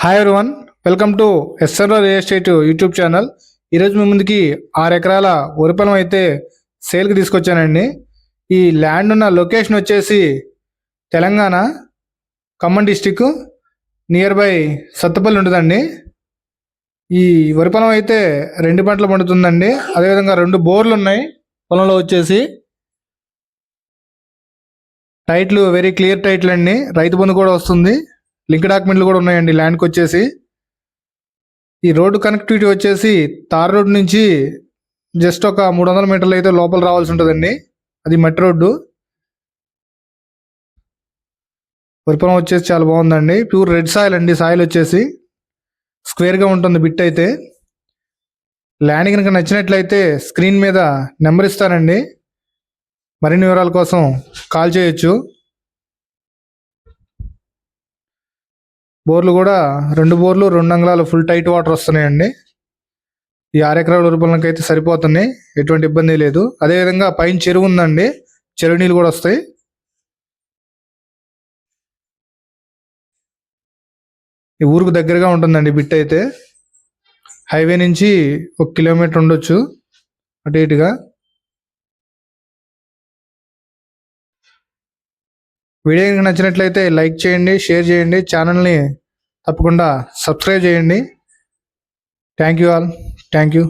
Hi everyone, welcome to SR real estate YouTube channel. ఈరోజు మీ ముందుకి 6 ఎకరాల వరి పొలం అయితే సేల్కి తీసుకొచ్చానండి. ఈ ల్యాండ్ ఉన్న లొకేషన్ వచ్చేసి Telangana Khammam district near by Sathupalli ఉంటుందండి. ఈ వరి పొలం అయితే 2 పంటలు పండుతుందండి. అదేవిధంగా 2 బోర్లు ఉన్నాయి పొలంలో వచ్చేసి. టైట్లు వెరీ క్లియర్ టైట్లు అండి. రైతు బంధు కూడా వస్తుంది. లింక్ డాక్యుమెంట్లు కూడా ఉన్నాయండి ల్యాండ్కి వచ్చేసి. ఈ రోడ్డు కనెక్టివిటీ వచ్చేసి తార్ రోడ్ నుంచి జస్ట్ ఒక 300 మీటర్లు అయితే లోపల రావాల్సి ఉంటుందండి. అది మట్టి రోడ్డు. వరిపొలం వచ్చేసి చాలా బాగుందండి. ప్యూర్ రెడ్ సాయిల్ అండి. సాయిల్ వచ్చేసి స్క్వేర్గా ఉంటుంది బిట్ అయితే. ల్యాండ్ కనుక నచ్చినట్లయితే స్క్రీన్ మీద నెంబర్ ఇస్తానండి. మరిన్ని వివరాల కోసం కాల్ చేయొచ్చు. బోర్లు కూడా 2 బోర్లు 2 అంగుళాలు ఫుల్ టైట్ వాటర్ వస్తున్నాయండి. ఈ 6 ఎకరాల వరి పొలంకి అయితే సరిపోతున్నాయి, ఎటువంటి ఇబ్బంది లేదు. అదేవిధంగా పైన చెరువు ఉందండి, చెరువు నీళ్ళు కూడా వస్తాయి. ఈ ఊరుకు దగ్గరగా ఉంటుందండి బిట్ అయితే. హైవే నుంచి 1 కిలోమీటర్ ఉండొచ్చు అటు ఇటుగా. వీడియో కనుక నచ్చినట్లయితే లైక్ చేయండి, షేర్ చేయండి, ఛానల్ని తప్పకుండా సబ్స్క్రైబ్ చేయండి. Thank you all. Thank you.